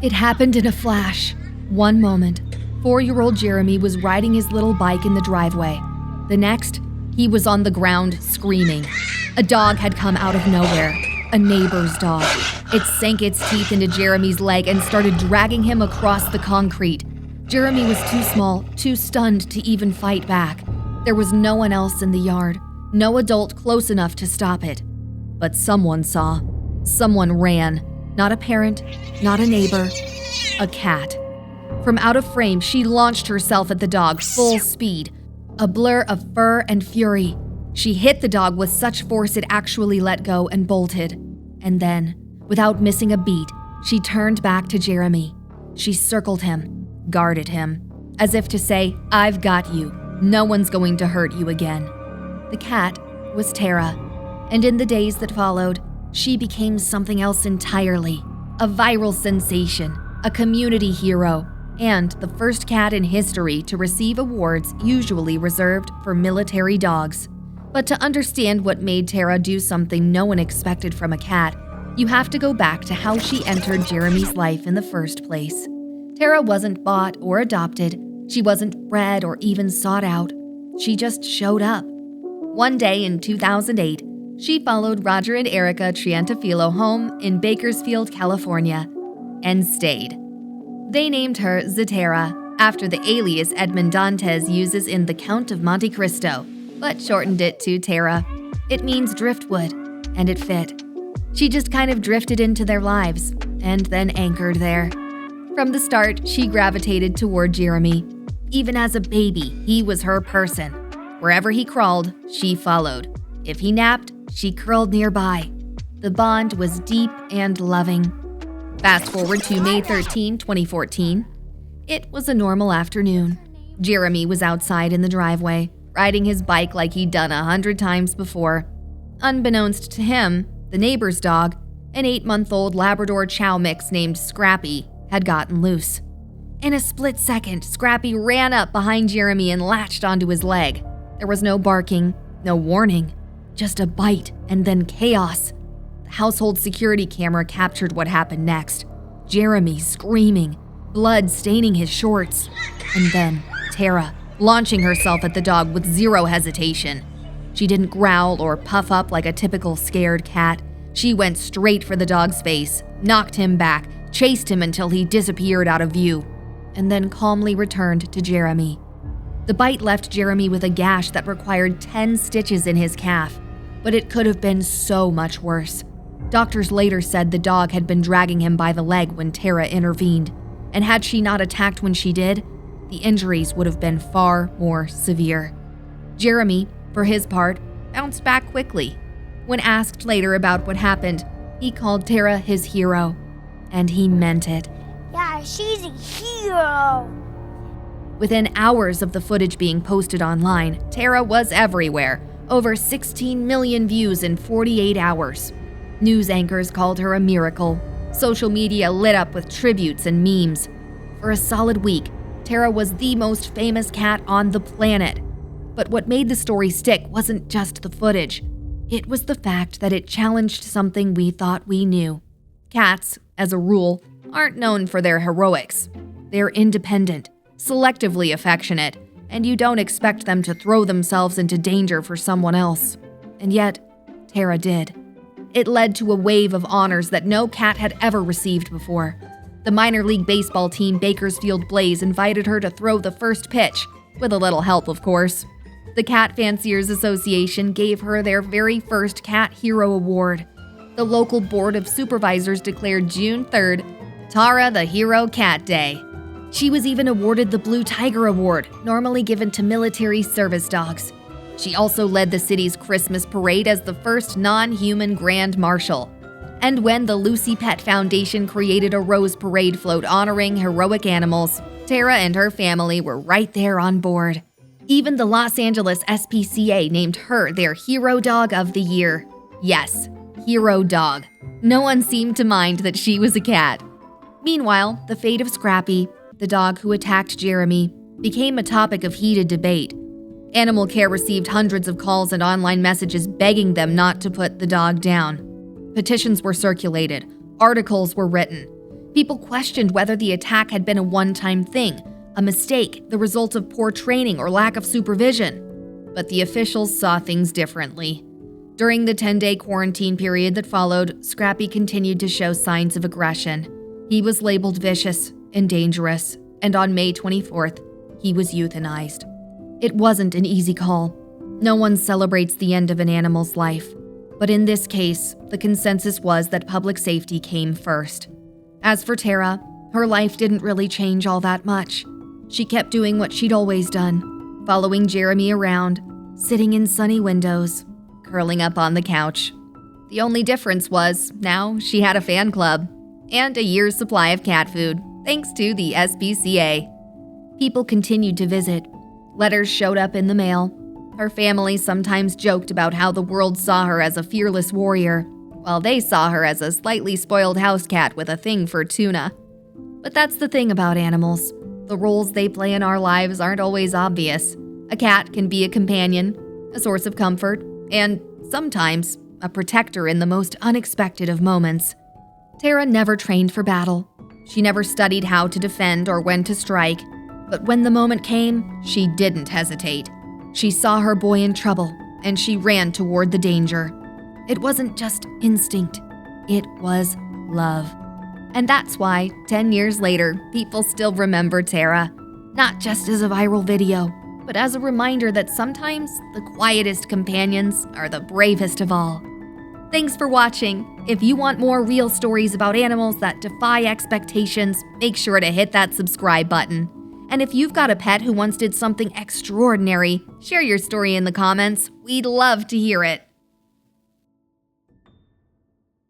It happened in a flash. One moment, 4-year-old Jeremy was riding his little bike in the driveway. The next, he was on the ground screaming. A dog had come out of nowhere, a neighbor's dog. It sank its teeth into Jeremy's leg and started dragging him across the concrete. Jeremy was too small, too stunned to even fight back. There was no one else in the yard, no adult close enough to stop it. But someone saw. Someone ran. Not a parent, not a neighbor, a cat. From out of frame, she launched herself at the dog, full speed. A blur of fur and fury. She hit the dog with such force it actually let go and bolted. And then, without missing a beat, she turned back to Jeremy. She circled him, guarded him, as if to say, "I've got you. No one's going to hurt you again." The cat was Tara, and in the days that followed, she became something else entirely. A viral sensation, a community hero, and the first cat in history to receive awards usually reserved for military dogs. But to understand what made Tara do something no one expected from a cat, you have to go back to how she entered Jeremy's life in the first place. Tara wasn't bought or adopted. She wasn't bred or even sought out. She just showed up. One day in 2008, she followed Roger and Erica Triantafilo home in Bakersfield, California, and stayed. They named her Zetera, after the alias Edmond Dantes uses in The Count of Monte Cristo, but shortened it to Tara. It means driftwood, and it fit. She just kind of drifted into their lives, and then anchored there. From the start, she gravitated toward Jeremy. Even as a baby, he was her person. Wherever he crawled, she followed. If he napped, she curled nearby. The bond was deep and loving. Fast forward to May 13, 2014. It was a normal afternoon. Jeremy was outside in the driveway, riding his bike like he'd done 100 times before. Unbeknownst to him, the neighbor's dog, an 8-month-old Labrador Chow mix named Scrappy, had gotten loose. In a split second, Scrappy ran up behind Jeremy and latched onto his leg. There was no barking, no warning, just a bite and then chaos. The household security camera captured what happened next. Jeremy screaming, blood staining his shorts. And then Tara launching herself at the dog with zero hesitation. She didn't growl or puff up like a typical scared cat. She went straight for the dog's face, knocked him back, chased him until he disappeared out of view, and then calmly returned to Jeremy. The bite left Jeremy with a gash that required 10 stitches in his calf, but it could have been so much worse. Doctors later said the dog had been dragging him by the leg when Tara intervened, and had she not attacked when she did, the injuries would have been far more severe. Jeremy, for his part, bounced back quickly. When asked later about what happened, he called Tara his hero, and he meant it. Yeah, she's a hero. Within hours of the footage being posted online, Tara was everywhere. Over 16 million views in 48 hours. News anchors called her a miracle. Social media lit up with tributes and memes. For a solid week, Tara was the most famous cat on the planet. But what made the story stick wasn't just the footage. It was the fact that it challenged something we thought we knew. Cats, as a rule, aren't known for their heroics. They're independent, selectively affectionate, and you don't expect them to throw themselves into danger for someone else. And yet, Tara did. It led to a wave of honors that no cat had ever received before. The minor league baseball team Bakersfield Blaze invited her to throw the first pitch, with a little help, of course. The Cat Fanciers Association gave her their very first Cat Hero Award. The local board of supervisors declared June 3rd, Tara the Hero Cat Day. She was even awarded the Blue Tiger Award, normally given to military service dogs. She also led the city's Christmas parade as the first non-human Grand Marshal. And when the Lucy Pet Foundation created a Rose Parade float honoring heroic animals, Tara and her family were right there on board. Even the Los Angeles SPCA named her their Hero Dog of the Year. Yes, Hero Dog. No one seemed to mind that she was a cat. Meanwhile, the fate of Scrappy, the dog who attacked Jeremy, became a topic of heated debate. Animal Care received hundreds of calls and online messages begging them not to put the dog down. Petitions were circulated. Articles were written. People questioned whether the attack had been a one-time thing, a mistake, the result of poor training or lack of supervision. But the officials saw things differently. During the 10-day quarantine period that followed, Scrappy continued to show signs of aggression. He was labeled vicious and dangerous, and on May 24th, he was euthanized. It wasn't an easy call. No one celebrates the end of an animal's life. But in this case, the consensus was that public safety came first. As for Tara, her life didn't really change all that much. She kept doing what she'd always done, following Jeremy around, sitting in sunny windows, curling up on the couch. The only difference was now she had a fan club and a year's supply of cat food, thanks to the SPCA. People continued to visit. Letters showed up in the mail. Her family sometimes joked about how the world saw her as a fearless warrior, while they saw her as a slightly spoiled house cat with a thing for tuna. But that's the thing about animals. The roles they play in our lives aren't always obvious. A cat can be a companion, a source of comfort, and sometimes a protector in the most unexpected of moments. Tara never trained for battle. She never studied how to defend or when to strike. But when the moment came, she didn't hesitate. She saw her boy in trouble, and she ran toward the danger. It wasn't just instinct, it was love. And that's why, 10 years later, people still remember Tara. Not just as a viral video, but as a reminder that sometimes the quietest companions are the bravest of all. Thanks for watching. If you want more real stories about animals that defy expectations, make sure to hit that subscribe button. And if you've got a pet who once did something extraordinary, share your story in the comments. We'd love to hear it.